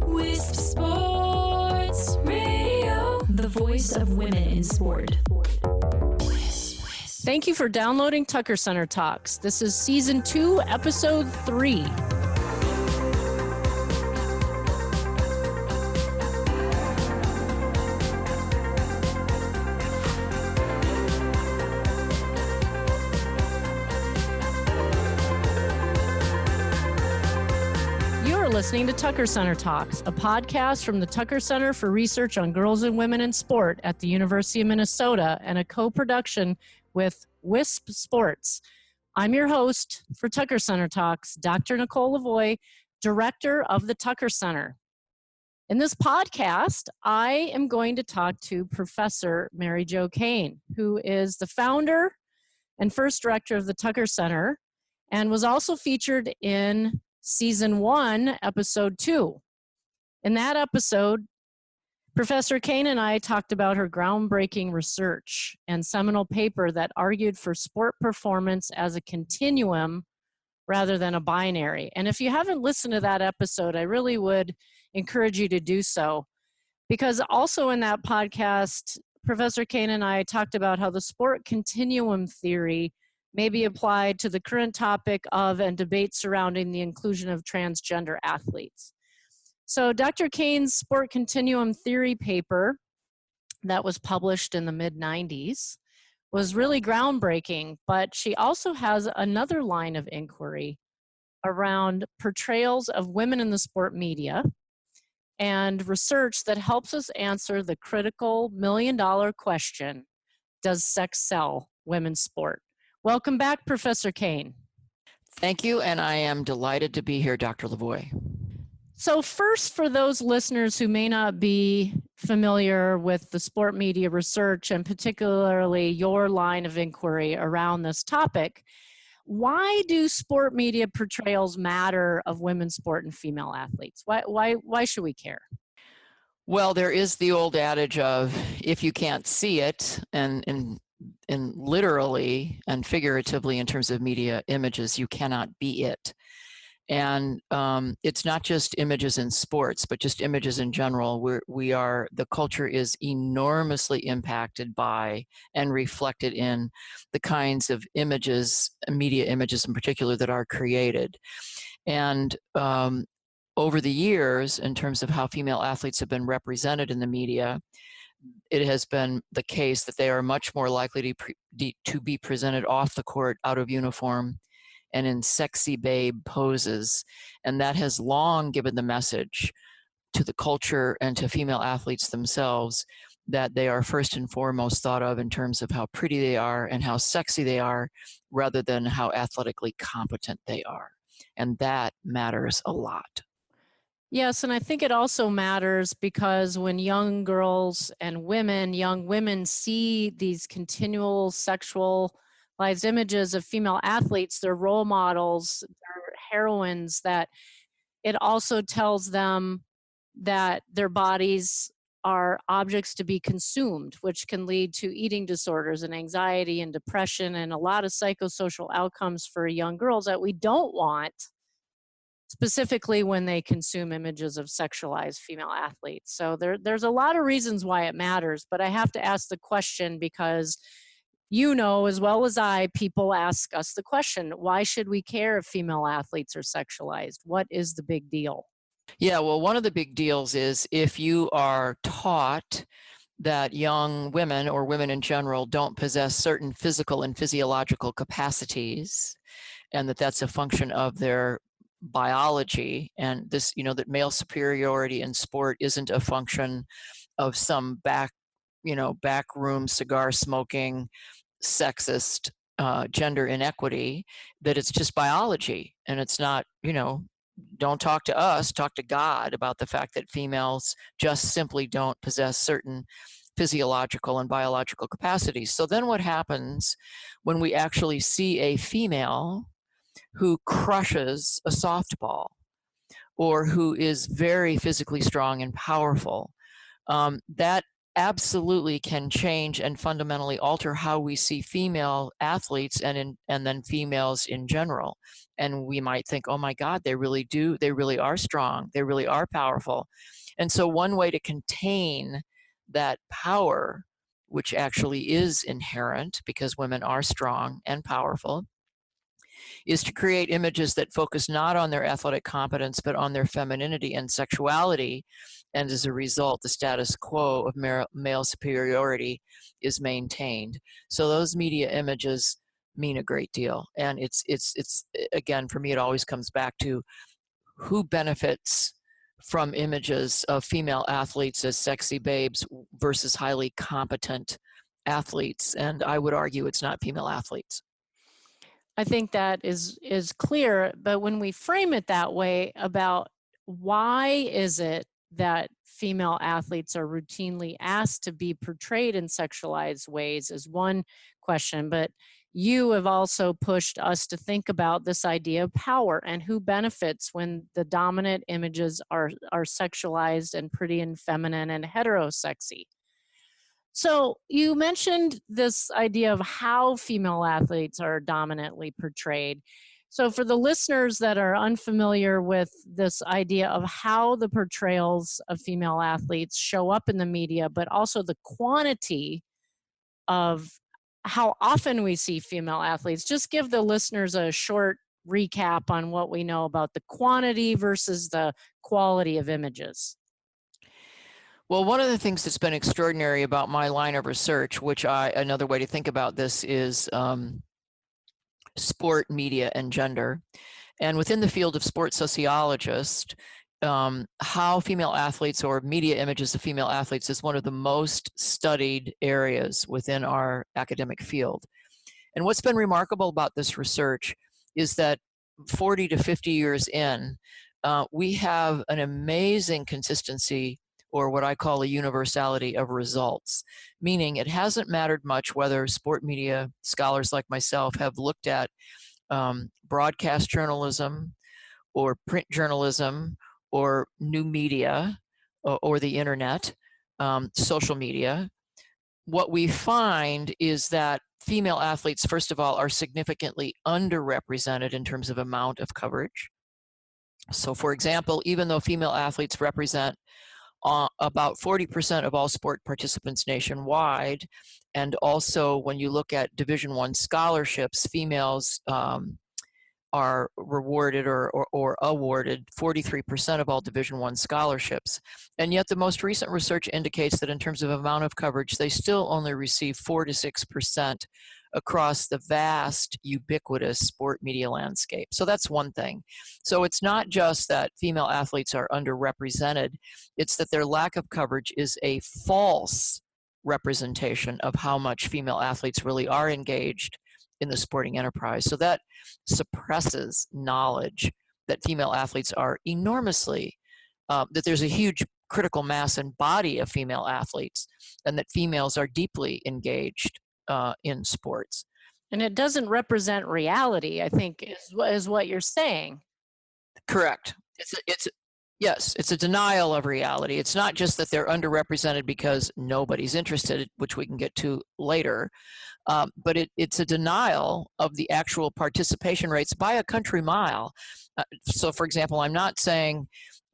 Wisp Sports Radio, the voice of women in sport. Thank you for downloading Tucker Center Talks. This is Season 2, Episode 3. You're listening to Tucker Center Talks, a podcast from the Tucker Center for Research on Girls and Women in Sport at the University of Minnesota and a co-production with Wisp Sports. I'm your host for Tucker Center Talks, Dr. Nicole LaVoi, director of the Tucker Center. In this podcast, I am going to talk to Professor Mary Jo Kane, who is the founder and first director of the Tucker Center and was also featured in Season 1, Episode 2. In that episode, Professor Kane and I talked about her groundbreaking research and seminal paper that argued for sport performance as a continuum rather than a binary. And if you haven't listened to that episode, I really would encourage you to do so. Because also in that podcast, Professor Kane and I talked about how the sport continuum theory may be applied to the current topic of and debate surrounding the inclusion of transgender athletes. So Dr. Kane's sport continuum theory paper that was published in the mid-90s was really groundbreaking, but she also has another line of inquiry around portrayals of women in the sport media and research that helps us answer the critical million-dollar question, does sex sell women's sport? Welcome back, Professor Kane. Thank you, and I am delighted to be here, Dr. LaVoi. So first, for those listeners who may not be familiar with the sport media research and particularly your line of inquiry around this topic, why do sport media portrayals matter of women's sport and female athletes? Why should we care? Well, there is the old adage of if you can't see it, and literally and figuratively in terms of media images, you cannot be it. And it's not just images in sports, but just images in general. The culture is enormously impacted by and reflected in the kinds of images, media images in particular, that are created. And over the years, in terms of how female athletes have been represented in the media, it has been the case that they are much more likely to be presented off the court, out of uniform, and in sexy babe poses. And that has long given the message to the culture and to female athletes themselves that they are first and foremost thought of in terms of how pretty they are and how sexy they are, rather than how athletically competent they are. And that matters a lot. Yes, and I think it also matters because when young girls and young women see these continual sexualized images of female athletes, they're role models, they're heroines, that it also tells them that their bodies are objects to be consumed, which can lead to eating disorders and anxiety and depression and a lot of psychosocial outcomes for young girls that we don't want, specifically when they consume images of sexualized female athletes. So there's a lot of reasons why it matters, but I have to ask the question because you know as well as I, people ask us the question, why should we care if female athletes are sexualized? What is the big deal? Yeah, well, one of the big deals is if you are taught that young women or women in general don't possess certain physical and physiological capacities, and that's a function of their biology, and this, that male superiority in sport isn't a function of some backroom cigar smoking sexist gender inequity, that it's just biology. And it's not, don't talk to us, talk to God about the fact that females just simply don't possess certain physiological and biological capacities. So then what happens when we actually see a female who crushes a softball or who is very physically strong and powerful? That absolutely can change and fundamentally alter how we see female athletes and then females in general. And we might think, oh my God, they really are strong, they really are powerful. And so one way to contain that power, which actually is inherent because women are strong and powerful, is to create images that focus not on their athletic competence, but on their femininity and sexuality. And as a result, the status quo of male superiority is maintained. So those media images mean a great deal. And it's again, for me, it always comes back to who benefits from images of female athletes as sexy babes versus highly competent athletes. And I would argue it's not female athletes. I think that is clear, but when we frame it that way about why is it that female athletes are routinely asked to be portrayed in sexualized ways is one question, but you have also pushed us to think about this idea of power and who benefits when the dominant images are sexualized and pretty and feminine and heterosexy. So you mentioned this idea of how female athletes are dominantly portrayed. So for the listeners that are unfamiliar with this idea of how the portrayals of female athletes show up in the media, but also the quantity of how often we see female athletes, just give the listeners a short recap on what we know about the quantity versus the quality of images. Well, one of the things that's been extraordinary about my line of research, another way to think about this is sport, media, and gender. And within the field of sports sociologist, how female athletes or media images of female athletes is one of the most studied areas within our academic field. And what's been remarkable about this research is that 40 to 50 years in, we have an amazing consistency, or what I call a universality of results, meaning it hasn't mattered much whether sport media scholars like myself have looked at broadcast journalism or print journalism or new media or the internet, social media. What we find is that female athletes, first of all, are significantly underrepresented in terms of amount of coverage. So for example, even though female athletes represent about 40% of all sport participants nationwide, and also when you look at Division I scholarships, females are rewarded or awarded 43% of all Division I scholarships. And yet the most recent research indicates that in terms of amount of coverage, they still only receive 4 to 6% across the vast, ubiquitous sport media landscape. So that's one thing. So it's not just that female athletes are underrepresented, it's that their lack of coverage is a false representation of how much female athletes really are engaged in the sporting enterprise. So that suppresses knowledge that female athletes are enormously, that there's a huge critical mass and body of female athletes, and that females are deeply engaged in sports. And it doesn't represent reality, I think, is what you're saying. Correct. Yes, it's a denial of reality. It's not just that they're underrepresented because nobody's interested, which we can get to later, but it's a denial of the actual participation rates by a country mile. So for example, I'm not saying,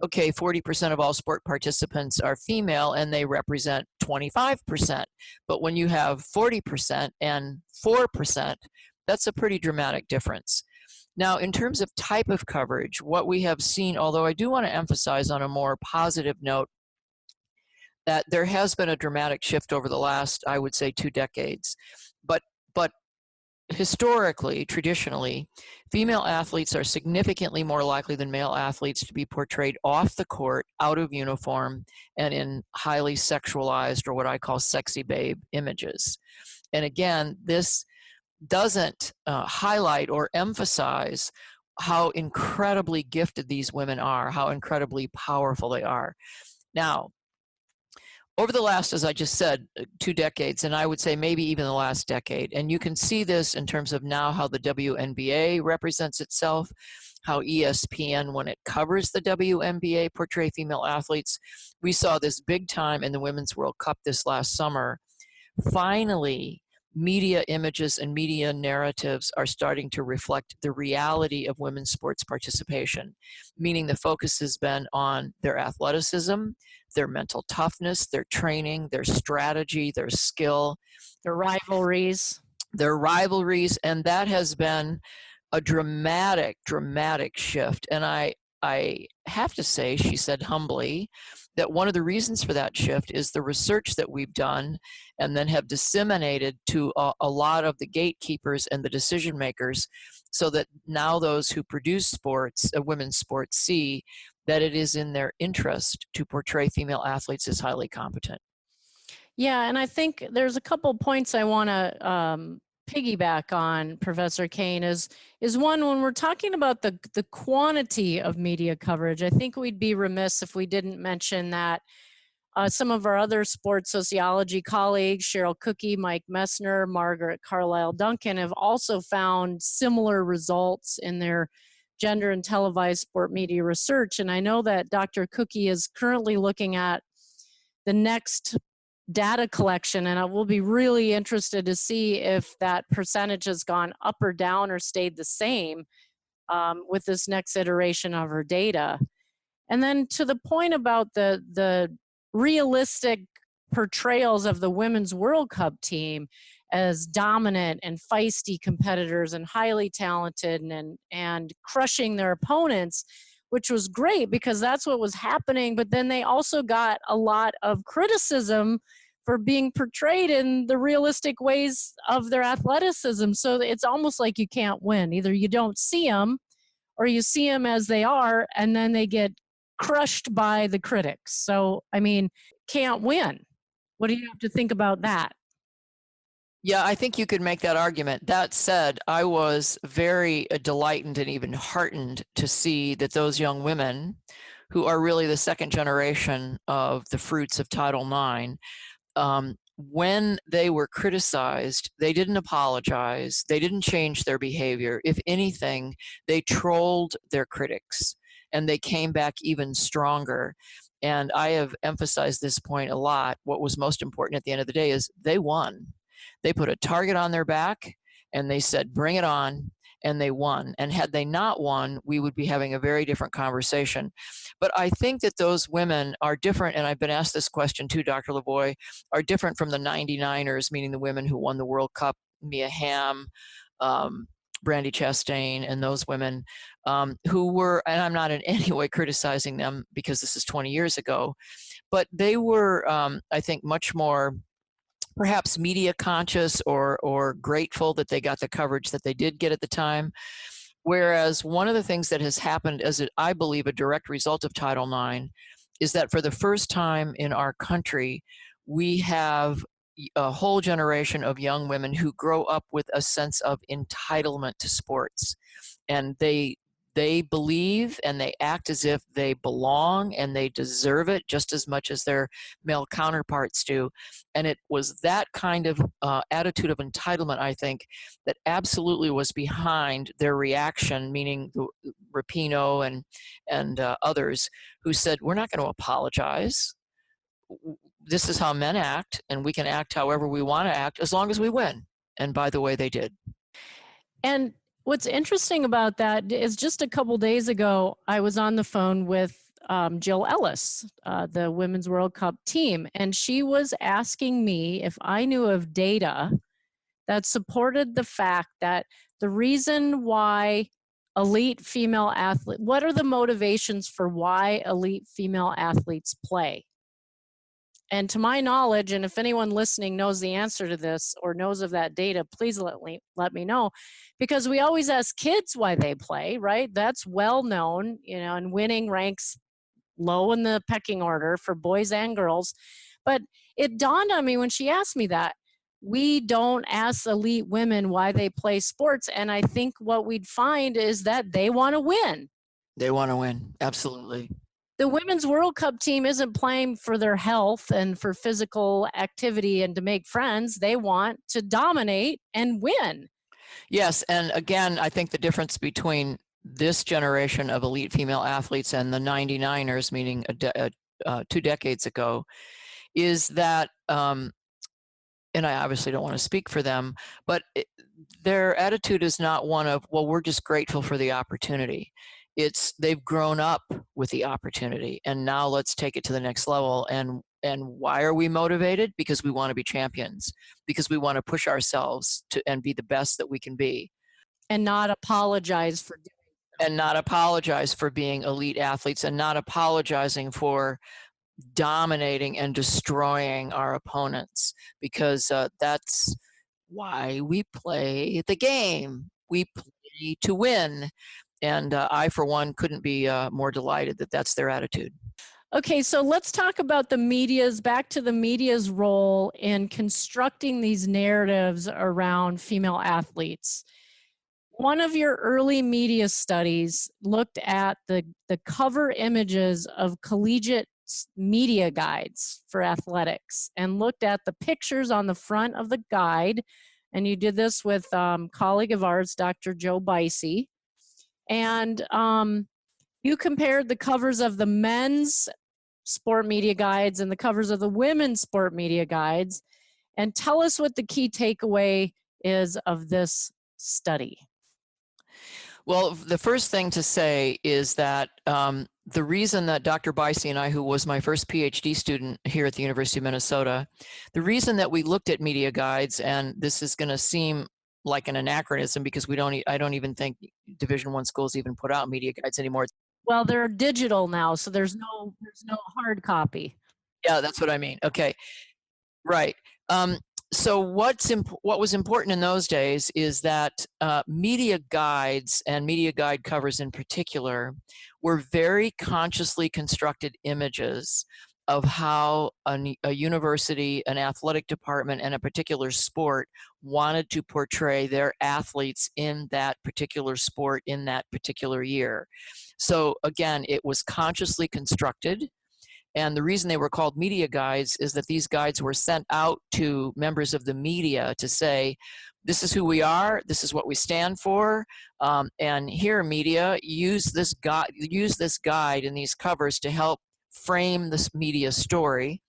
okay, 40% of all sport participants are female and they represent 25%. But when you have 40% and 4%, that's a pretty dramatic difference. Now, in terms of type of coverage, what we have seen, although I do want to emphasize on a more positive note, that there has been a dramatic shift over the last, I would say, 2 decades. But historically, traditionally, female athletes are significantly more likely than male athletes to be portrayed off the court, out of uniform, and in highly sexualized, or what I call sexy babe images. And again, this doesn't highlight or emphasize how incredibly gifted these women are, how incredibly powerful they are. Now, over the last, as I just said, 2 decades, and I would say maybe even the last decade. And you can see this in terms of now how the WNBA represents itself, how ESPN, when it covers the WNBA, portray female athletes. We saw this big time in the Women's World Cup this last summer. Finally, media images and media narratives are starting to reflect the reality of women's sports participation, meaning the focus has been on their athleticism, their mental toughness, their training, their strategy, their skill, The rivalries. and that has been a dramatic shift. And I have to say, she said humbly, that one of the reasons for that shift is the research that we've done and then have disseminated to a lot of the gatekeepers and the decision makers, so that now those who produce sports, women's sports, see that it is in their interest to portray female athletes as highly competent. Yeah, and I think there's a couple points I want to piggyback on, Professor Kane, is one, when we're talking about the quantity of media coverage, I think we'd be remiss if we didn't mention that some of our other sports sociology colleagues, Cheryl Cookie, Mike Messner, Margaret Carlisle Duncan, have also found similar results in their gender and televised sport media research. And I know that Dr. Cookie is currently looking at the next data collection, and I will be really interested to see if that percentage has gone up or down or stayed the same with this next iteration of her data. And then to the point about the realistic portrayals of the Women's World Cup team as dominant and feisty competitors and highly talented and crushing their opponents, which was great because that's what was happening. But then they also got a lot of criticism for being portrayed in the realistic ways of their athleticism. So it's almost like you can't win. Either you don't see them or you see them as they are, and then they get crushed by the critics. So, I mean, can't win. What do you have to think about that? Yeah, I think you could make that argument. That said, I was very delighted and even heartened to see that those young women, who are really the second generation of the fruits of Title IX, when they were criticized, they didn't apologize. They didn't change their behavior. If anything, they trolled their critics, and they came back even stronger. And I have emphasized this point a lot. What was most important at the end of the day is they won. They put a target on their back and they said, bring it on, and they won. And had they not won, we would be having a very different conversation. But I think that those women are different, and I've been asked this question too, Dr. LaVoi, are different from the 99ers, meaning the women who won the World Cup, Mia Hamm, Brandi Chastain, and those women who were, and I'm not in any way criticizing them because this is 20 years ago, but they were, I think, much more perhaps media conscious or grateful that they got the coverage that they did get at the time. Whereas one of the things that has happened as I believe a direct result of Title IX is that for the first time in our country, we have a whole generation of young women who grow up with a sense of entitlement to sports. And they believe and they act as if they belong and they deserve it just as much as their male counterparts do. And it was that kind of attitude of entitlement, I think, that absolutely was behind their reaction, meaning Rapinoe and others who said, we're not going to apologize. This is how men act, and we can act however we want to act as long as we win. And by the way, they did. And what's interesting about that is just a couple days ago, I was on the phone with Jill Ellis, the Women's World Cup team, and she was asking me if I knew of data that supported the fact that the reason why elite female athletes, what are the motivations for why elite female athletes play? And to my knowledge, and if anyone listening knows the answer to this or knows of that data, please let me know. Because we always ask kids why they play, right? That's well known, and winning ranks low in the pecking order for boys and girls. But it dawned on me when she asked me that, we don't ask elite women why they play sports. And I think what we'd find is that they want to win. They want to win, absolutely. The Women's World Cup team isn't playing for their health and for physical activity and to make friends. They want to dominate and win. Yes, and again, I think the difference between this generation of elite female athletes and the 99ers, meaning 2 decades ago, is that, and I obviously don't want to speak for them, but their attitude is not one of, well, we're just grateful for the opportunity. It's they've grown up with the opportunity, and now let's take it to the next level. And why are we motivated? Because we want to be champions, because we want to push ourselves to and be the best that we can be, and not apologize for doing and not apologize for being elite athletes, and not apologizing for dominating and destroying our opponents, because that's why we play the game. We play to win. And I, for one, couldn't be more delighted that that's their attitude. Okay, so let's talk about back to the media's role in constructing these narratives around female athletes. One of your early media studies looked at the cover images of collegiate media guides for athletics and looked at the pictures on the front of the guide. And you did this with a colleague of ours, Dr. Joe Bicey. And you compared the covers of the men's sport media guides and the covers of the women's sport media guides. And tell us what the key takeaway is of this study. Well, the first thing to say is that the reason that Dr. Bicey and I, who was my first PhD student here at the University of Minnesota, the reason that we looked at media guides, and this is going to seem like an anachronism because I don't even think Division I schools even put out media guides anymore. Well, they're digital now, so there's no hard copy. Yeah, that's what I mean. Okay, right. So what was important in those days is that media guides and media guide covers in particular were very consciously constructed images of how a university, an athletic department, and a particular sport wanted to portray their athletes in that particular sport in that particular year. So again, it was consciously constructed. And the reason they were called media guides is that these guides were sent out to members of the media to say, this is who we are, this is what we stand for, and here, media, use this guide and these covers to help frame this media story.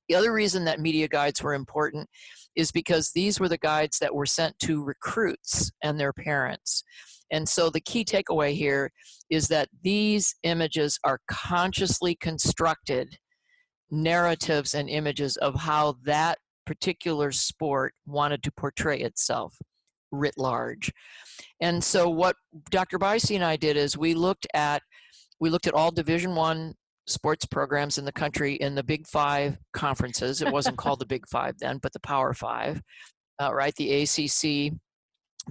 The other reason that media guides were important is because these were the guides that were sent to recruits and their parents. And so the key takeaway here is that these images are consciously constructed narratives and images of how that particular sport wanted to portray itself writ large. And so what Dr. Bicey and I did is we looked at all Division I sports programs in the country in the Big Five conferences. It wasn't called the Big Five then, but the Power Five, right? The ACC,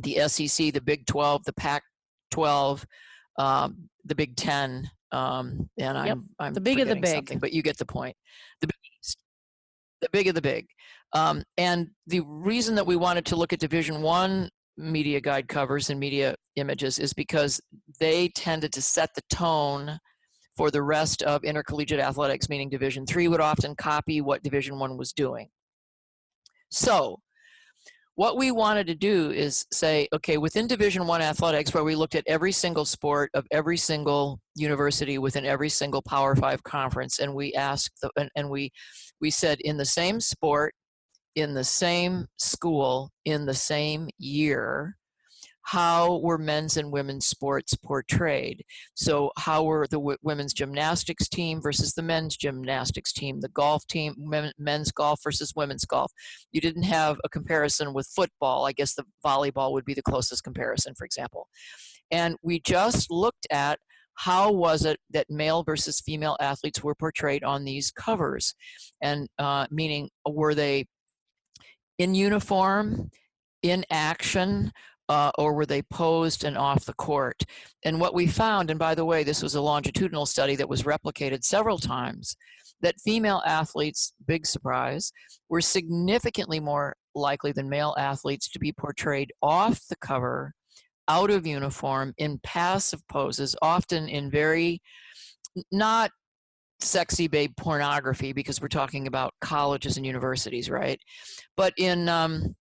the SEC, the Big 12, the Pac-12, the Big 10, and I'm the big of the big, something, but you get the point. The Big East, the big of the big. And the reason that we wanted to look at Division I media guide covers and media images is because they tended to set the tone for the rest of intercollegiate athletics, meaning Division III would often copy what Division I was doing. So what we wanted to do is say, okay, within Division I athletics, where we looked at every single sport of every single university within every single Power Five conference, and we asked, we said, in the same sport, in the same school, in the same year, how were men's and women's sports portrayed? So how were the women's gymnastics team versus the men's gymnastics team, the golf team, men's golf versus women's golf? You didn't have a comparison with football. I guess the volleyball would be the closest comparison, for example. And we just looked at how was it that male versus female athletes were portrayed on these covers? And meaning, were they in uniform, in action, or were they posed and off the court? And what we found, and by the way, this was a longitudinal study that was replicated several times, that female athletes, big surprise, were significantly more likely than male athletes to be portrayed off the cover, out of uniform, in passive poses, often in very not sexy babe pornography, because we're talking about colleges and universities, right? But in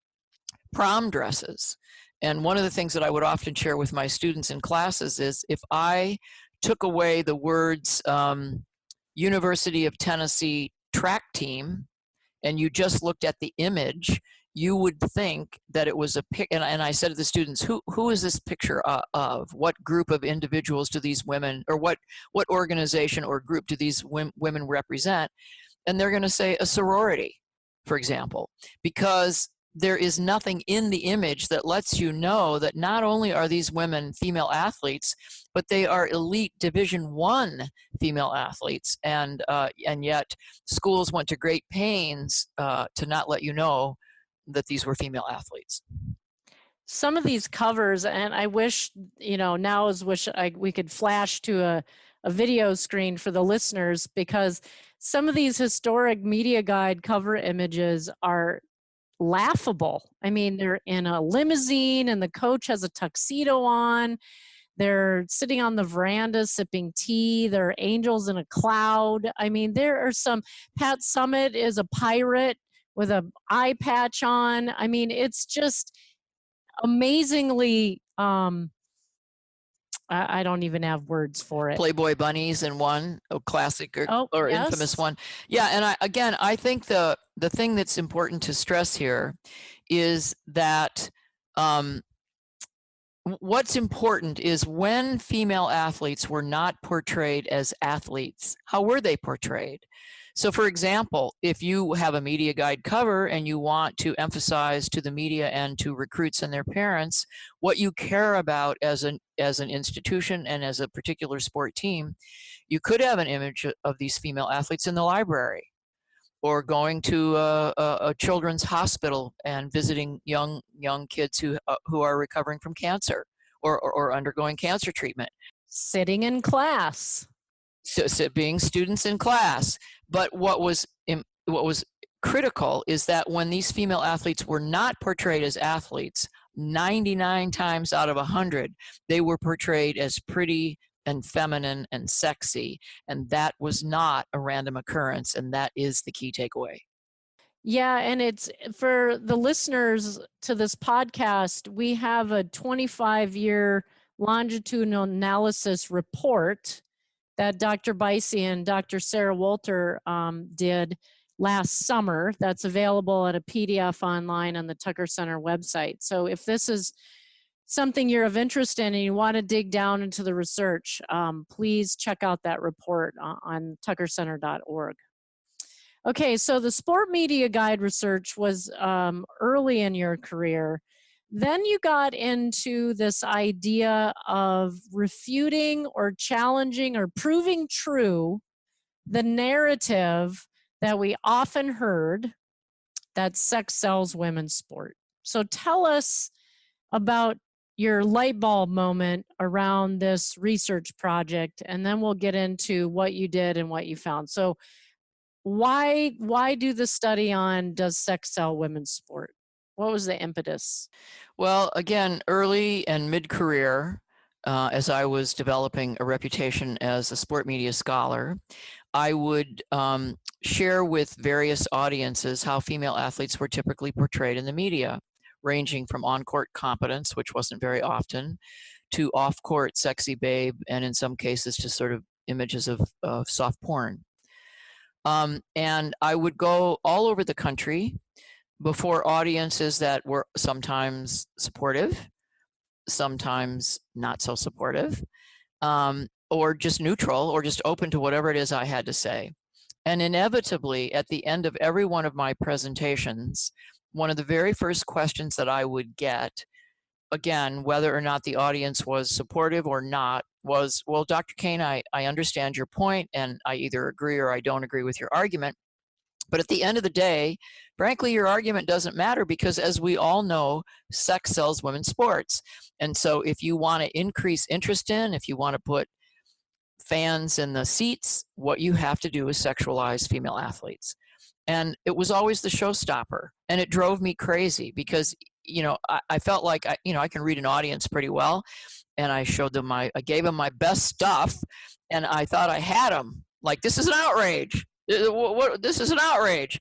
prom dresses. And one of the things that I would often share with my students in classes is, if I took away the words University of Tennessee track team, and you just looked at the image, you would think that it was a pic. And I said to the students, who is this picture of? What group of individuals do these women, or what organization or group do these women represent? And they're going to say a sorority, for example, because there is nothing in the image that lets you know that not only are these women female athletes, but they are elite Division I female athletes, and yet schools went to great pains to not let you know that these were female athletes. Some of these covers, and I wish, now we could flash to a video screen for the listeners, because some of these historic media guide cover images are laughable. I mean, they're in a limousine and the coach has a tuxedo on. They're sitting on the veranda sipping tea. There are angels in a cloud. I mean, there are some. Pat Summitt is a pirate with an eye patch on. I mean, it's just amazingly, I don't even have words for it. Playboy bunnies in one, a classic or yes. infamous one. Yeah, and I think the thing that's important to stress here is that what's important is when female athletes were not portrayed as athletes, how were they portrayed? So for example, if you have a media guide cover and you want to emphasize to the media and to recruits and their parents what you care about as an institution and as a particular sport team, you could have an image of these female athletes in the library, or going to a children's hospital and visiting young kids who are recovering from cancer or undergoing cancer treatment. Sitting in class. So being students in class. But what was critical is that when these female athletes were not portrayed as athletes, 99 times out of 100, they were portrayed as pretty and feminine and sexy. And that was not a random occurrence. And that is the key takeaway. Yeah, and it's for the listeners to this podcast, we have a 25-year longitudinal analysis report that Dr. Bicey and Dr. Sarah Wolter did last summer. That's available at a PDF online on the Tucker Center website. So if this is something you're of interest in and you want to dig down into the research, please check out that report on tuckercenter.org. Okay, so the sport media guide research was early in your career. Then you got into this idea of refuting or challenging or proving true the narrative that we often heard that sex sells women's sport. So tell us about your light bulb moment around this research project, and then we'll get into what you did and what you found. So why do the study on does sex sell women's sport? What was the impetus? Well, again, early and mid-career, as I was developing a reputation as a sport media scholar, I would share with various audiences how female athletes were typically portrayed in the media, ranging from on-court competence, which wasn't very often, to off-court sexy babe, and in some cases to sort of images of soft porn. And I would go all over the country before audiences that were sometimes supportive, sometimes not so supportive, or just neutral, or just open to whatever it is I had to say. And inevitably, at the end of every one of my presentations, one of the very first questions that I would get, again, whether or not the audience was supportive or not, was, well, Dr. Kane, I understand your point, and I either agree or I don't agree with your argument. But at the end of the day, frankly, your argument doesn't matter, because as we all know, sex sells women's sports. And so if you want to increase interest in, if you want to put fans in the seats, what you have to do is sexualize female athletes. And it was always the showstopper. And it drove me crazy, because I felt like I can read an audience pretty well, and I showed them I gave them my best stuff, and I thought I had them. Like, this is an outrage. This is an outrage.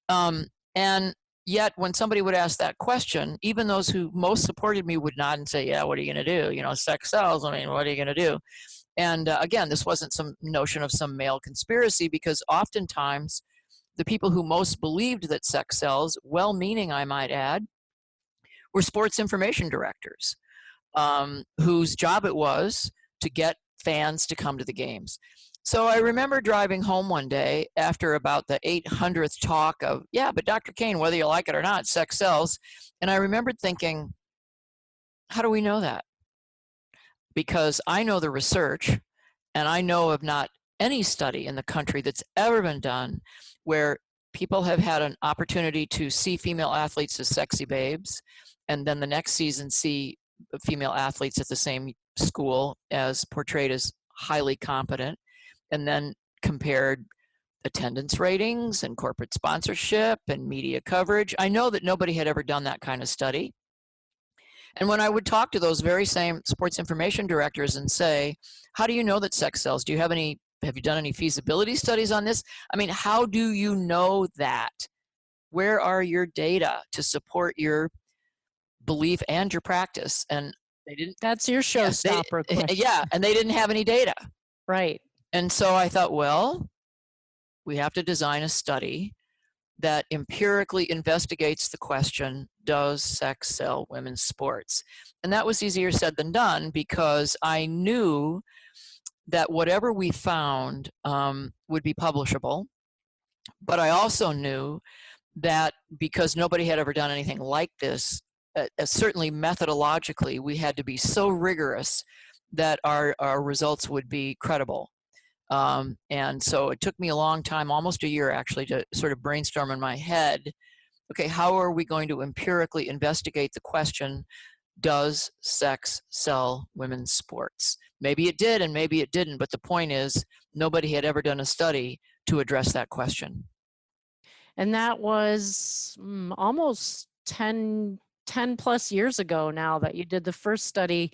And yet, when somebody would ask that question, even those who most supported me would nod and say, "Yeah, what are you going to do? Sex sells. I mean, what are you going to do?" And again, this wasn't some notion of some male conspiracy, because oftentimes the people who most believed that sex sells, well-meaning I might add, were sports information directors, whose job it was to get fans to come to the games. So I remember driving home one day after about the 800th talk of, yeah, but Dr. Kane, whether you like it or not, sex sells. And I remembered thinking, how do we know that? Because I know the research, and I know of not any study in the country that's ever been done where people have had an opportunity to see female athletes as sexy babes, and then the next season see female athletes at the same school as portrayed as highly competent, and then compared attendance ratings and corporate sponsorship and media coverage. I know that nobody had ever done that kind of study. And when I would talk to those very same sports information directors and say, how do you know that sex sells? Have you done any feasibility studies on this? I mean, how do you know that? Where are your data to support your belief and your practice? And they didn't. That's your showstopper question. Yeah, and they didn't have any data. Right. And so I thought, well, we have to design a study that empirically investigates the question, does sex sell women's sports? And that was easier said than done, because I knew that whatever we found would be publishable. But I also knew that because nobody had ever done anything like this, certainly methodologically, we had to be so rigorous that our results would be credible. And so it took me a long time, almost a year actually, to sort of brainstorm in my head, okay, how are we going to empirically investigate the question, does sex sell women's sports? Maybe it did and maybe it didn't, but the point is nobody had ever done a study to address that question. And that was almost 10 plus years ago now that you did the first study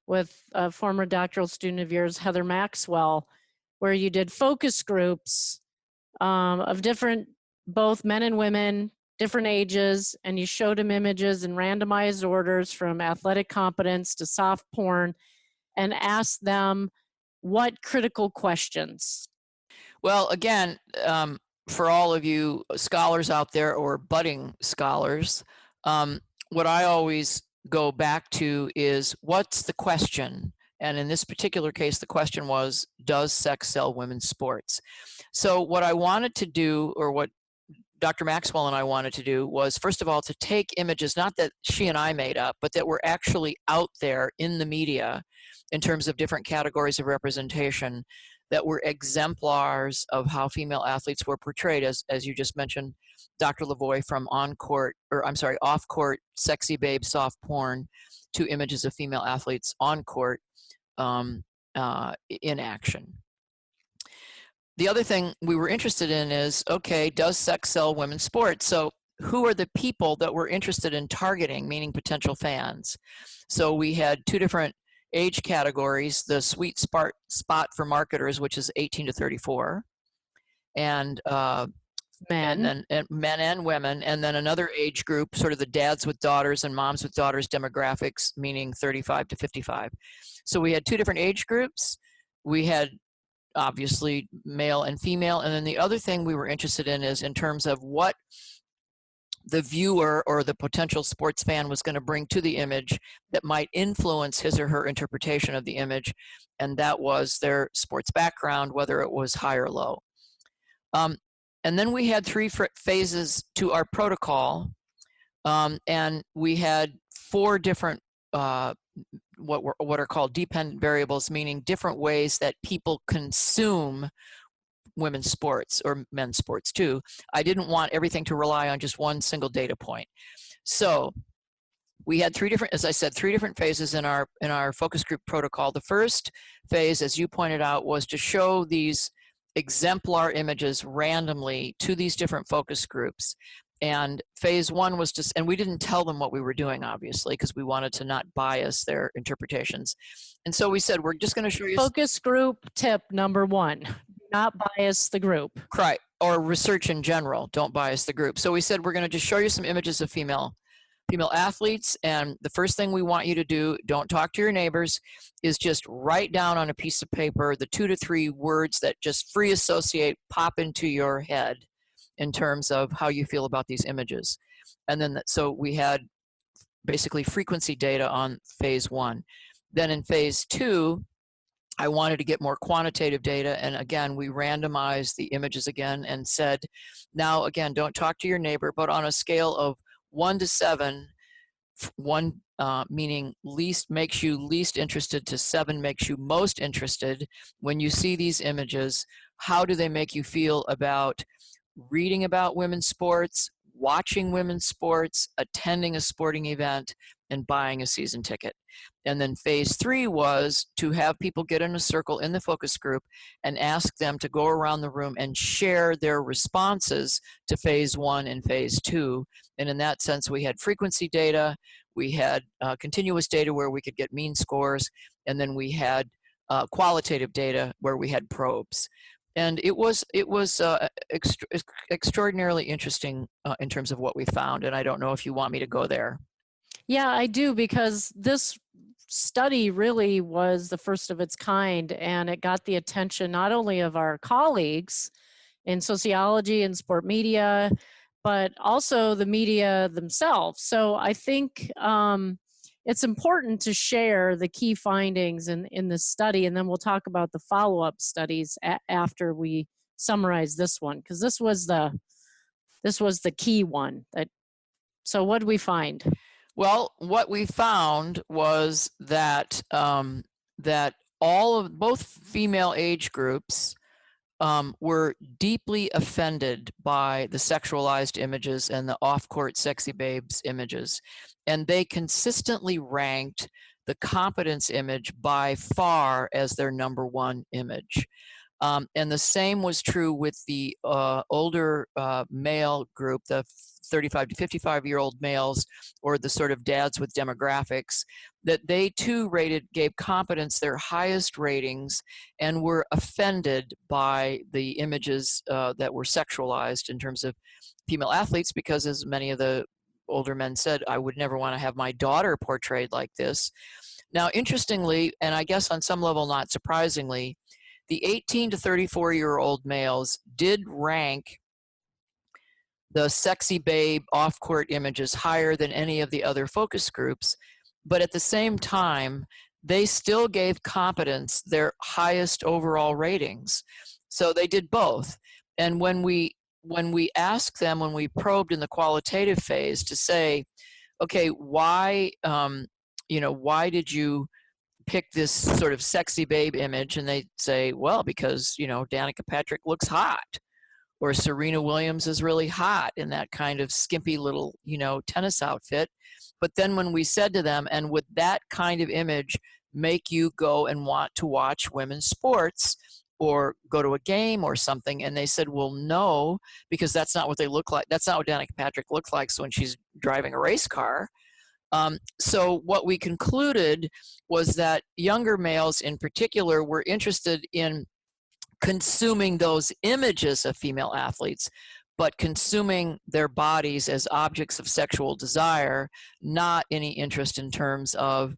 with a former doctoral student of yours, Heather Maxwell, where you did focus groups of different, both men and women, different ages, and you showed them images in randomized orders from athletic competence to soft porn, and asked them what critical questions. Well, again, for all of you scholars out there or budding scholars, what I always go back to is, what's the question? And in this particular case, the question was, does sex sell women's sports? So what I wanted to do, or what Dr. Maxwell and I wanted to do, was first of all to take images, not that she and I made up, but that were actually out there in the media in terms of different categories of representation that were exemplars of how female athletes were portrayed, as you just mentioned, Dr. LaVoi, from off-court sexy babe soft porn to images of female athletes on court in action. The other thing we were interested in is, okay, does sex sell women's sports? So who are the people that we're interested in targeting, meaning potential fans? So we had two different age categories, the sweet spot for marketers, which is 18 to 34, and men and women, and then another age group, sort of the dads with daughters and moms with daughters demographics, meaning 35 to 55. So we had two different age groups. We had obviously male and female, and then the other thing we were interested in is in terms of what the viewer or the potential sports fan was going to bring to the image that might influence his or her interpretation of the image, and that was their sports background, whether it was high or low. And then we had three phases to our protocol, and we had four different what are called dependent variables, meaning different ways that people consume women's sports, or men's sports too. I didn't want everything to rely on just one single data point. So we had three different phases in our focus group protocol. The first phase, as you pointed out, was to show these exemplar images randomly to these different focus groups. And phase one was just, and we didn't tell them what we were doing, obviously, because we wanted to not bias their interpretations. And so we said, we're just going to show you Focus group tip number 1, not bias the group. Right, or research in general, don't bias the group. So we said, we're going to just show you some images of female athletes, and the first thing we want you to do, don't talk to your neighbors, is just write down on a piece of paper the 2 to 3 words that just free associate, pop into your head in terms of how you feel about these images. And then, so we had basically frequency data on phase one. Then in phase two, I wanted to get more quantitative data, and again, we randomized the images again and said, now again, don't talk to your neighbor, but on a scale of 1 to 7, 1 meaning least makes you least interested to 7 makes you most interested. When you see these images, how do they make you feel about reading about women's sports, watching women's sports, attending a sporting event, and buying a season ticket? And then phase 3 was to have people get in a circle in the focus group and ask them to go around the room and share their responses to phase 1 and phase 2. And in that sense, we had frequency data, we had continuous data where we could get mean scores, and then we had qualitative data where we had probes. And it was extraordinarily interesting in terms of what we found. And I don't know if you want me to go there. Yeah, I do, because this study really was the first of its kind, and it got the attention not only of our colleagues in sociology and sport media, but also the media themselves. So I think it's important to share the key findings in this study, and then we'll talk about the follow-up studies after we summarize this one, because this was the key one. So what did we find? Well, what we found was that that both female age groups were deeply offended by the sexualized images and the off-court sexy babes images, and they consistently ranked the competence image by far as their #1 image. And the same was true with the older male group, the 35 to 55-year-old males, or the sort of dads with demographics, that they too gave competence their highest ratings and were offended by the images that were sexualized in terms of female athletes, because as many of the older men said, I would never want to have my daughter portrayed like this. Now, interestingly, and I guess on some level not surprisingly, the 18 to 34-year-old males did rank the sexy babe off-court images higher than any of the other focus groups, but at the same time, they still gave competence their highest overall ratings. So they did both. And when we asked them, when we probed in the qualitative phase to say, okay, why did you pick this sort of sexy babe image? And they say, well, because, Danica Patrick looks hot, or Serena Williams is really hot in that kind of skimpy little, tennis outfit. But then when we said to them, and would that kind of image make you go and want to watch women's sports or go to a game or something? And they said, well, no, because that's not what they look like. That's not what Danica Patrick looks like when she's driving a race car. So what we concluded was that younger males in particular were interested in consuming those images of female athletes, but consuming their bodies as objects of sexual desire, not any interest in terms of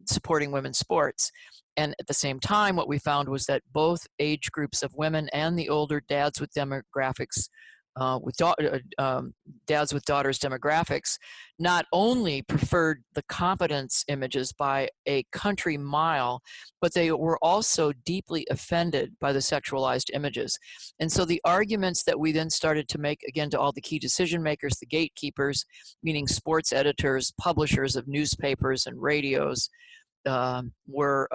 supporting women's sports. And at the same time, what we found was that both age groups of women and the older dads with demographics, dads with daughters demographics, not only preferred the competence images by a country mile, but they were also deeply offended by the sexualized images. And so the arguments that we then started to make, again, to all the key decision makers, the gatekeepers, meaning sports editors, publishers of newspapers and radios, were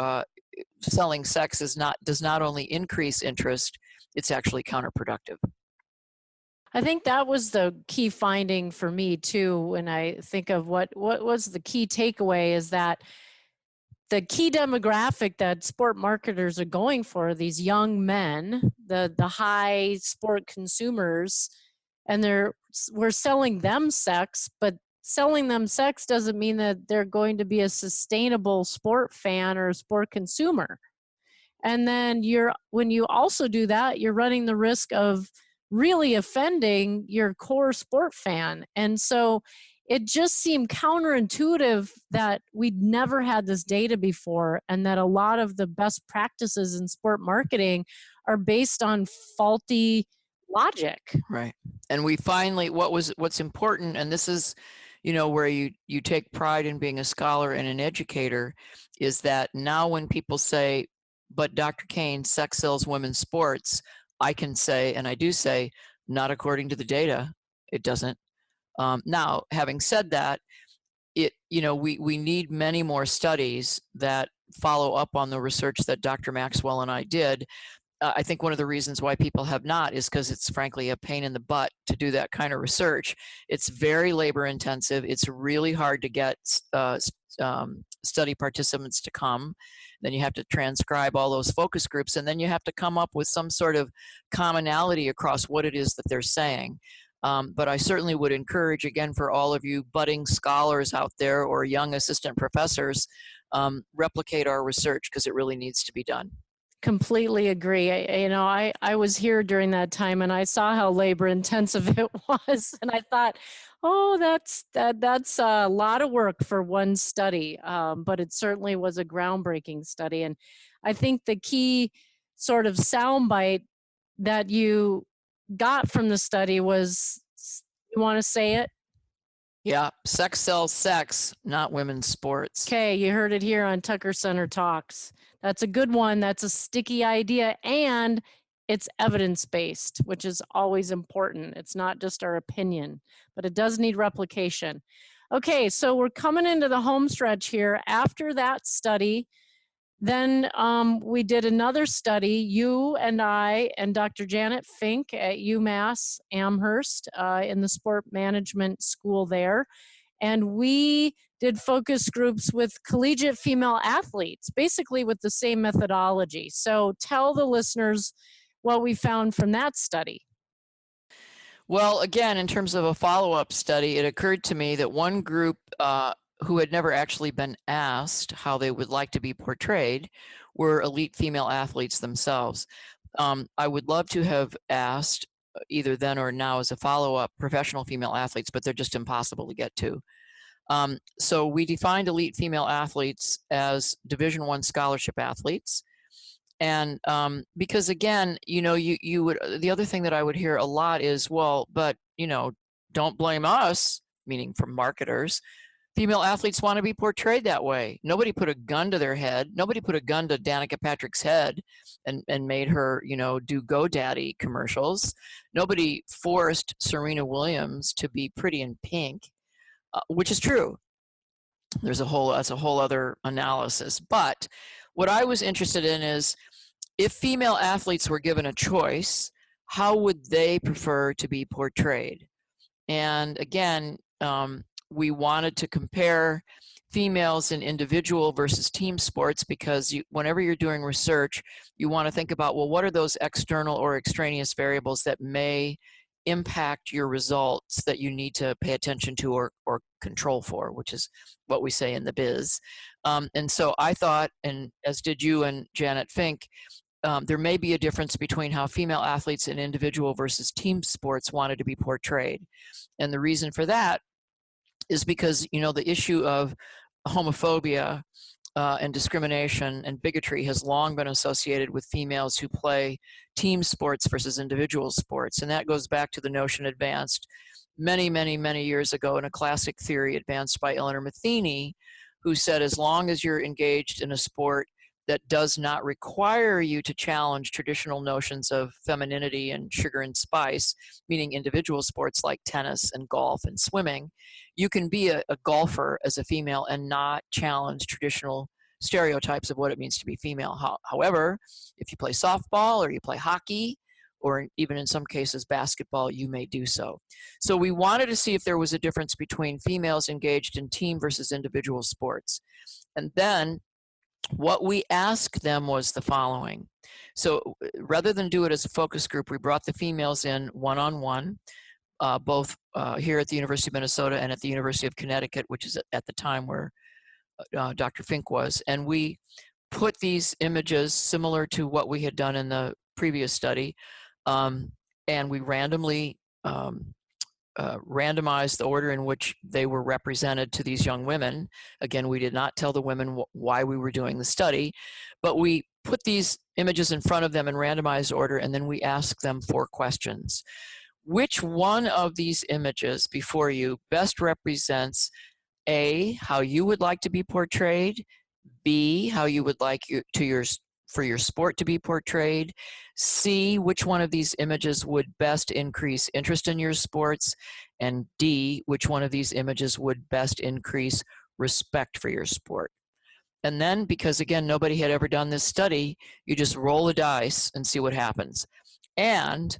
selling sex does not only increase interest, it's actually counterproductive. I think that was the key finding for me too. When I think of what was the key takeaway, is that the key demographic that sport marketers are going for, these young men, the high sport consumers, and we're selling them sex, but selling them sex doesn't mean that they're going to be a sustainable sport fan or a sport consumer. And then when you also do that, you're running the risk of really offending your core sport fan. And so it just seemed counterintuitive that we'd never had this data before, and that a lot of the best practices in sport marketing are based on faulty logic. Right. And we finally, what's important, and this is, where you take pride in being a scholar and an educator, is that now when people say, but Dr. Kane, sex sells women's sports, I can say, and I do say, not according to the data, it doesn't. Now, having said that, we need many more studies that follow up on the research that Dr. Maxwell and I did. I think one of the reasons why people have not is because it's frankly a pain in the butt to do that kind of research. It's very labor intensive. It's really hard to get study participants to come. Then you have to transcribe all those focus groups, and then you have to come up with some sort of commonality across what it is that they're saying. But I certainly would encourage, again, for all of you budding scholars out there or young assistant professors, replicate our research, because it really needs to be done. Completely agree. I was here during that time, and I saw how labor intensive it was, and I thought, oh, that's a lot of work for one study. But it certainly was a groundbreaking study, and I think the key sort of soundbite that you got from the study was, you want to say it? Yeah, sex sells sex, not women's sports. Okay, you heard it here on Tucker Center Talks. That's a good one. That's a sticky idea, and it's evidence-based, which is always important. It's not just our opinion, but it does need replication. Okay, so we're coming into the home stretch here. After that study, then we did another study, you and I and Dr. Janet Fink at UMass Amherst in the sport management school there. And we did focus groups with collegiate female athletes, basically with the same methodology. So tell the listeners what we found from that study. Well, again, in terms of a follow-up study, it occurred to me that one group who had never actually been asked how they would like to be portrayed were elite female athletes themselves. I would love to have asked, either then or now as a follow-up, professional female athletes, but they're just impossible to get to. So we defined elite female athletes as Division I scholarship athletes. And because again, you would, the other thing that I would hear a lot is, well, but don't blame us, meaning from marketers. Female athletes want to be portrayed that way. Nobody put a gun to their head. Nobody put a gun to Danica Patrick's head and made her, do GoDaddy commercials. Nobody forced Serena Williams to be pretty in pink, which is true. That's a whole other analysis. But what I was interested in is, if female athletes were given a choice, how would they prefer to be portrayed? And again, we wanted to compare females in individual versus team sports, because whenever you're doing research, you want to think about, well, what are those external or extraneous variables that may impact your results that you need to pay attention to or control for, which is what we say in the biz. And so I thought, and as did you and Janet Fink, there may be a difference between how female athletes in individual versus team sports wanted to be portrayed. And the reason for that is because, the issue of homophobia and discrimination and bigotry has long been associated with females who play team sports versus individual sports. And that goes back to the notion advanced many, many, many years ago in a classic theory advanced by Eleanor Matheny, who said, as long as you're engaged in a sport that does not require you to challenge traditional notions of femininity and sugar and spice, meaning individual sports like tennis and golf and swimming, you can be a golfer as a female and not challenge traditional stereotypes of what it means to be female. However, if you play softball or you play hockey, or even in some cases basketball, you may do so. So we wanted to see if there was a difference between females engaged in team versus individual sports. And then what we asked them was the following. So rather than do it as a focus group, we brought the females in one-on-one. both here at the University of Minnesota and at the University of Connecticut, which is at the time where Dr. Fink was. And we put these images similar to what we had done in the previous study, and we randomly randomized the order in which they were represented to these young women. Again, we did not tell the women why we were doing the study, but we put these images in front of them in randomized order, and then we asked them 4 questions. Which one of these images before you best represents A, how you would like to be portrayed, B, how you would like for your sport to be portrayed, C, which one of these images would best increase interest in your sports, and D, which one of these images would best increase respect for your sport. And then, because again, nobody had ever done this study, you just roll the dice and see what happens. And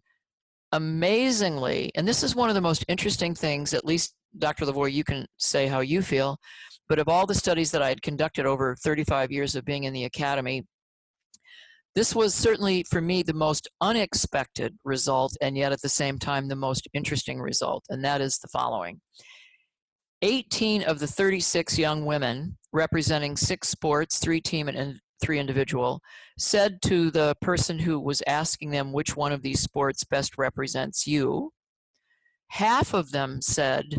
amazingly, and this is one of the most interesting things, at least Dr. LaVoi, you can say how you feel, but of all the studies that I had conducted over 35 years of being in the academy, this was certainly for me the most unexpected result, and yet at the same time the most interesting result, and that is the following. 18 of the 36 young women, representing 6 sports, 3 team and 3 individual, said to the person who was asking them which one of these sports best represents you, half of them said,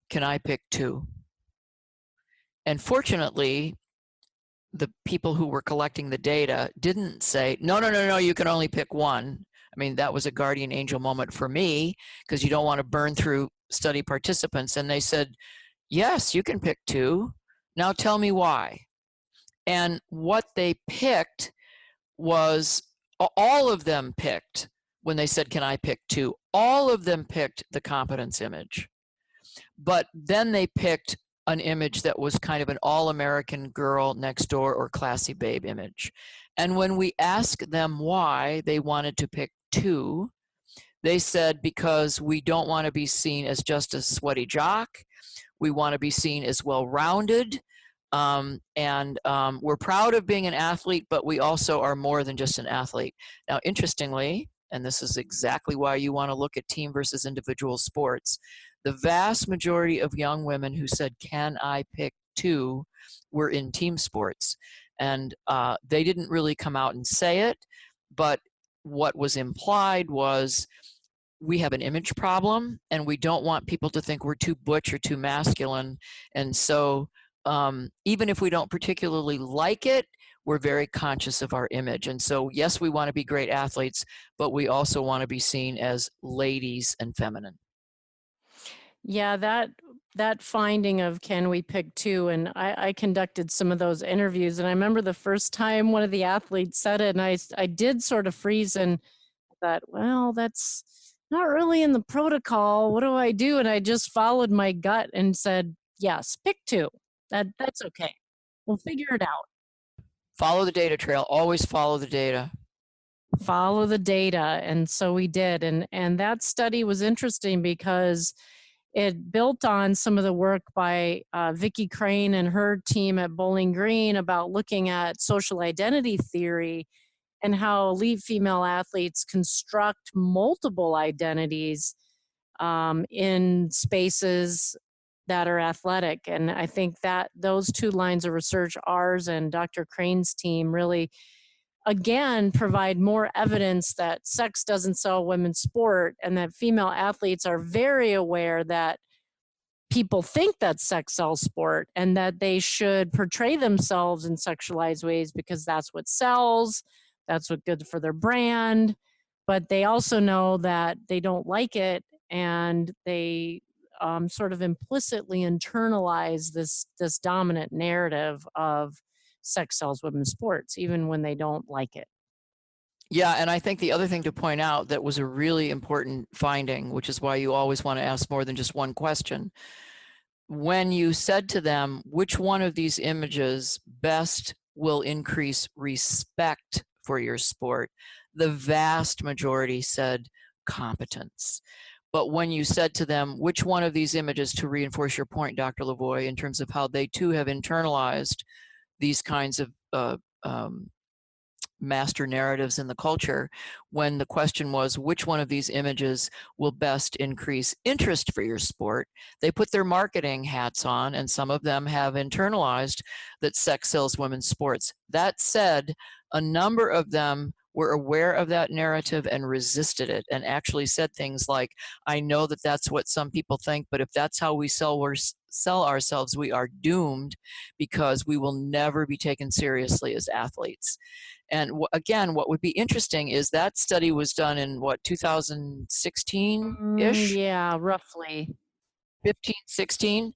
"Can I pick 2?" And fortunately, the people who were collecting the data didn't say, no, you can only pick 1. I mean, that was a guardian angel moment for me, because you don't want to burn through study participants. And they said, yes, you can pick 2. Now tell me why. And what they picked was, all of them picked, when they said, can I pick 2? All of them picked the competence image. But then they picked an image that was kind of an all-American girl next door or classy babe image. And when we asked them why they wanted to pick 2, they said, because we don't want to be seen as just a sweaty jock. We want to be seen as well-rounded. And we're proud of being an athlete, but we also are more than just an athlete. Now, interestingly, and this is exactly why you want to look at team versus individual sports, the vast majority of young women who said, can I pick 2, were in team sports. And they didn't really come out and say it, but what was implied was, we have an image problem, and we don't want people to think we're too butch or too masculine. And so even if we don't particularly like it, we're very conscious of our image. And so, yes, we want to be great athletes, but we also want to be seen as ladies and feminine. Yeah, that finding of can we pick 2, and I conducted some of those interviews, and I remember the first time one of the athletes said it, and I did sort of freeze and thought, well, that's not really in the protocol. What do I do? And I just followed my gut and said, yes, pick 2. That's okay. We'll figure it out. Follow the data trail. Always follow the data. Follow the data. And so we did. And that study was interesting because it built on some of the work by Vicki Crane and her team at Bowling Green about looking at social identity theory and how elite female athletes construct multiple identities in spaces that are athletic. And I think that those 2 lines of research, ours and Dr. Crane's team, really, again, provide more evidence that sex doesn't sell women's sport, and that female athletes are very aware that people think that sex sells sport and that they should portray themselves in sexualized ways because that's what sells, that's what's good for their brand. But they also know that they don't like it, and they sort of implicitly internalize this dominant narrative of sex sells women's sports, even when they don't like it. Yeah, and I think the other thing to point out that was a really important finding, which is why you always want to ask more than just one question. When you said to them, which one of these images best will increase respect for your sport, the vast majority said competence. But when you said to them, which one of these images, to reinforce your point, Dr. LaVoi, in terms of how they too have internalized these kinds of master narratives in the culture, when the question was, which one of these images will best increase interest for your sport, they put their marketing hats on, and some of them have internalized that sex sells women's sports. That said, a number of them were aware of that narrative and resisted it, and actually said things like, I know that that's what some people think, but if that's how we sell ourselves, we are doomed, because we will never be taken seriously as athletes. And again, what would be interesting is that study was done in 2016-ish? Yeah, roughly. 15, 16.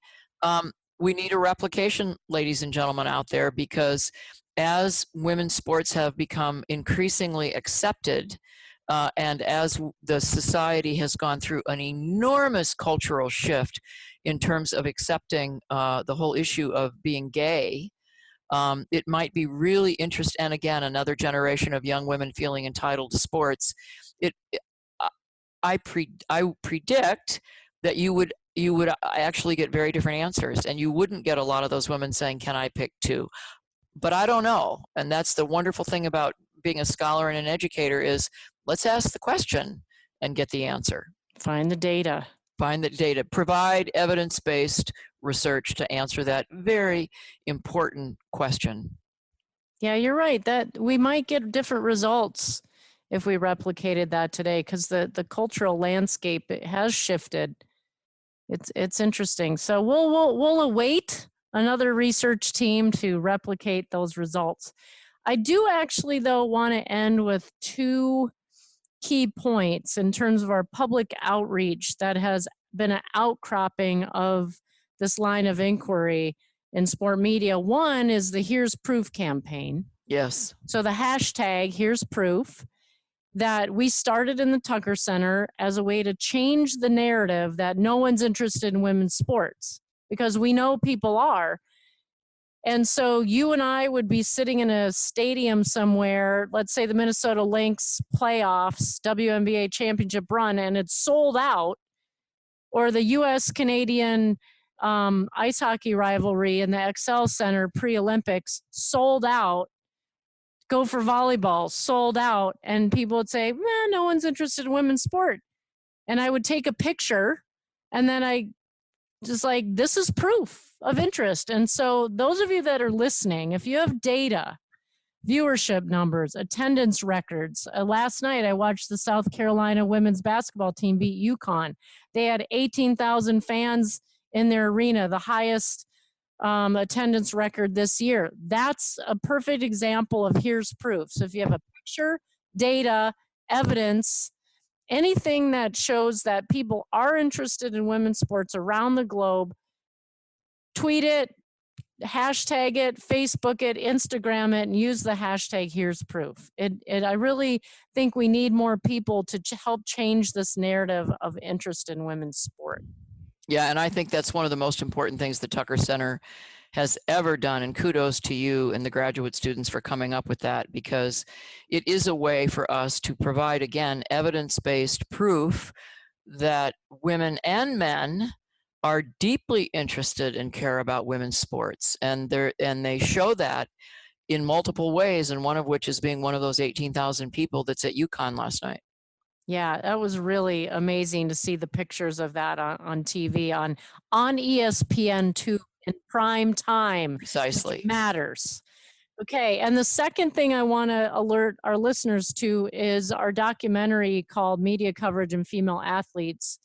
We need a replication, ladies and gentlemen out there, because as women's sports have become increasingly accepted, and as the society has gone through an enormous cultural shift in terms of accepting the whole issue of being gay, it might be really interesting. And again, another generation of young women feeling entitled to sports. I predict that you would actually get very different answers, and you wouldn't get a lot of those women saying, can I pick two? But I don't know. And that's the wonderful thing about being a scholar and an educator, is let's ask the question and get the answer. Find the data. Find the data. Provide evidence-based research to answer that very important question. Yeah, you're right. That we might get different results if we replicated that today, because the cultural landscape, it has shifted. It's interesting. So we'll await another research team to replicate those results. I do actually, though, want to end with two key points in terms of our public outreach that has been an outcropping of this line of inquiry in sport media. One is the Here's Proof campaign. Yes. So the hashtag Here's Proof, that we started in the Tucker Center as a way to change the narrative that no one's interested in women's sports, because we know people are. And so you and I would be sitting in a stadium somewhere, let's say the Minnesota Lynx playoffs, WNBA championship run, and it's sold out, or the U.S.-Canadian ice hockey rivalry in the XL Center pre-Olympics, sold out. Go for volleyball, sold out. And people would say, no one's interested in women's sport. And I would take a picture, and then I just like, this is proof of interest. And so those of you that are listening, if you have data, viewership numbers, attendance records. Last night, I watched the South Carolina women's basketball team beat UConn. They had 18,000 fans in their arena, the highest attendance record this year. That's a perfect example of Here's Proof. So if you have a picture, data, evidence, anything that shows that people are interested in women's sports around the globe, tweet it, hashtag it, Facebook it, Instagram it, and use the hashtag Here's Proof. I really think we need more people to help change this narrative of interest in women's sport. Yeah, and I think that's one of the most important things the Tucker Center has ever done, and kudos to you and the graduate students for coming up with that, because it is a way for us to provide, again, evidence-based proof that women and men are deeply interested and care about women's sports, and they show that in multiple ways, and one of which is being one of those 18,000 people that's at UConn last night. Yeah, that was really amazing to see the pictures of that on TV, on ESPN2 in prime time. Precisely. It matters. Okay, and the second thing I want to alert our listeners to is our documentary called Media Coverage and Female Athletes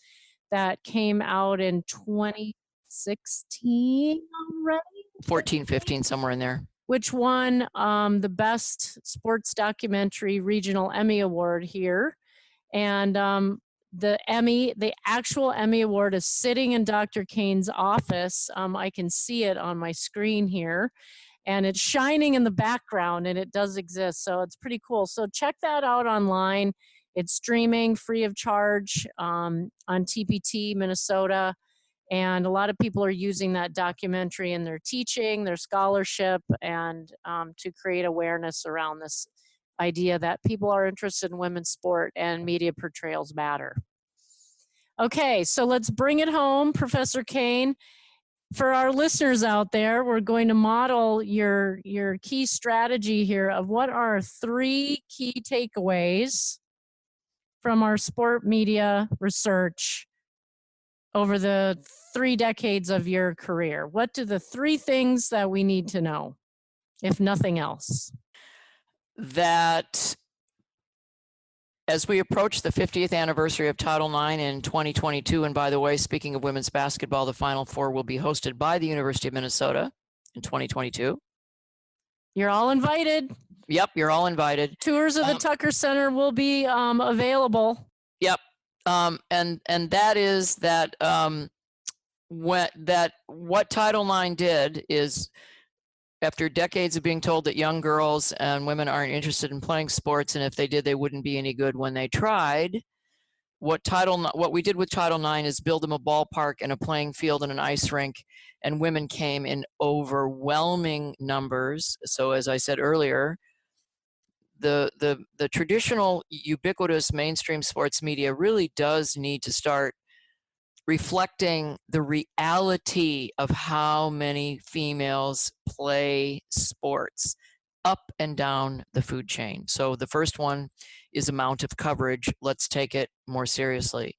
that came out in 2016 already? 14, 15, somewhere in there. Which won the Best Sports Documentary Regional Emmy Award here. And the actual Emmy Award is sitting in Dr. Kane's office. I can see it on my screen here, and it's shining in the background, and it does exist. So it's pretty cool. So check that out online. It's streaming free of charge on TPT Minnesota. And a lot of people are using that documentary in their teaching, their scholarship, and to create awareness around this idea that people are interested in women's sport and media portrayals matter. Okay, so let's bring it home, Professor Kane. For our listeners out there, we're going to model your key strategy here of what are 3 key takeaways from our sport media research over the 3 decades of your career. What do the 3 things that we need to know, if nothing else? That as we approach the 50th anniversary of Title IX in 2022, and by the way, speaking of women's basketball, the Final Four will be hosted by the University of Minnesota in 2022. You're all invited. Yep, you're all invited. Tours of the Tucker Center will be available. Yep, and that is that what Title IX did is, after decades of being told that young girls and women aren't interested in playing sports, and if they did, they wouldn't be any good when they tried, what we did with Title IX is build them a ballpark and a playing field and an ice rink, and women came in overwhelming numbers. So as I said earlier, the traditional ubiquitous mainstream sports media really does need to start reflecting the reality of how many females play sports up and down the food chain. So the first one is amount of coverage. Let's take it more seriously.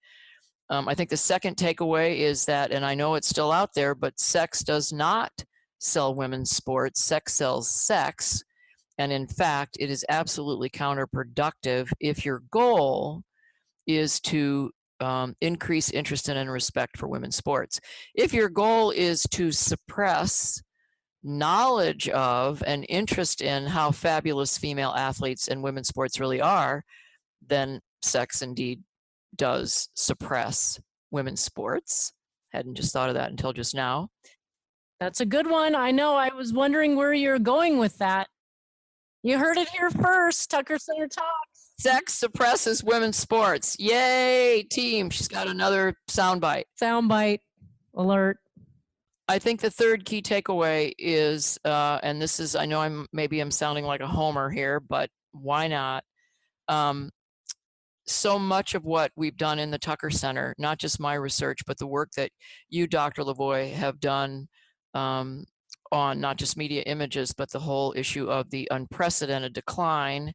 I think the second takeaway is that, and I know it's still out there, but sex does not sell women's sports. Sex sells sex. And in fact, it is absolutely counterproductive if your goal is to increase interest in and respect for women's sports. If your goal is to suppress knowledge of and interest in how fabulous female athletes and women's sports really are, then sex indeed does suppress women's sports. Hadn't just thought of that until just now. That's a good one. I know. I was wondering where you're going with that. You heard it here first. Tucker Center Talks. Sex suppresses women's sports. Yay, team. She's got another soundbite. Soundbite alert. I think the third key takeaway is, and this is, I know I'm sounding like a homer here, but why not? So much of what we've done in the Tucker Center, not just my research, but the work that you, Dr. LaVoi, have done on not just media images, but the whole issue of the unprecedented decline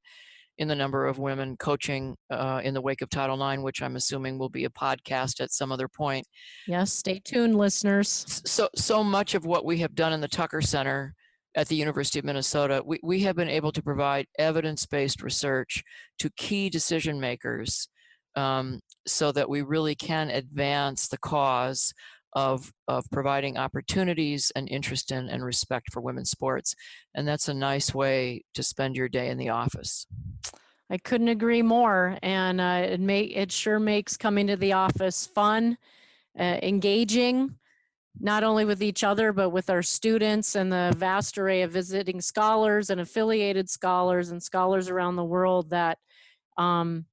in the number of women coaching in the wake of Title IX, which I'm assuming will be a podcast at some other point. Yes, stay tuned, listeners. So much of what we have done in the Tucker Center at the University of Minnesota, we have been able to provide evidence-based research to key decision makers so that we really can advance the cause of providing opportunities and interest in and respect for women's sports. And that's a nice way to spend your day in the office. I couldn't agree more. And it sure makes coming to the office fun, engaging, not only with each other, but with our students and the vast array of visiting scholars and affiliated scholars and scholars around the world that come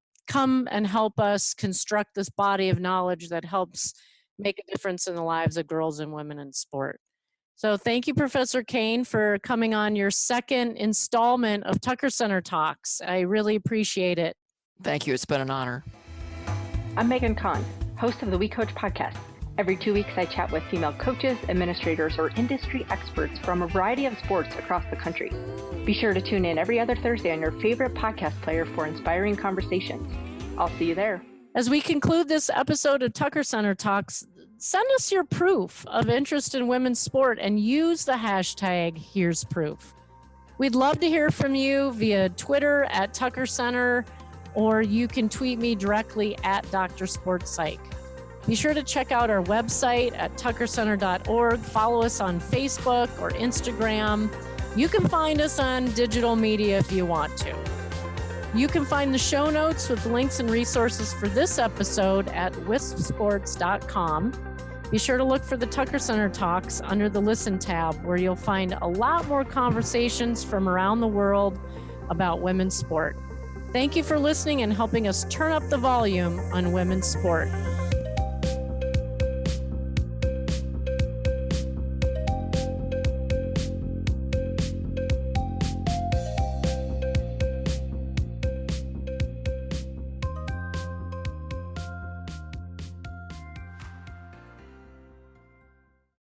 and help us construct this body of knowledge that helps make a difference in the lives of girls and women in sport. So thank you, Professor Kane, for coming on your second installment of Tucker Center Talks. I really appreciate it. Thank you. It's been an honor. I'm Megan Kahn, host of the We Coach podcast. Every 2 weeks, I chat with female coaches, administrators, or industry experts from a variety of sports across the country. Be sure to tune in every other Thursday on your favorite podcast player for inspiring conversations. I'll see you there. As we conclude this episode of Tucker Center Talks, send us your proof of interest in women's sport and use the hashtag Here's Proof. We'd love to hear from you via Twitter at Tucker Center, or you can tweet me directly at Dr. Sports Psych. Be sure to check out our website at tuckercenter.org. Follow us on Facebook or Instagram. You can find us on digital media if you want to. You can find the show notes with links and resources for this episode at wispsports.com. Be sure to look for the Tucker Center Talks under the Listen tab, where you'll find a lot more conversations from around the world about women's sport. Thank you for listening and helping us turn up the volume on women's sport.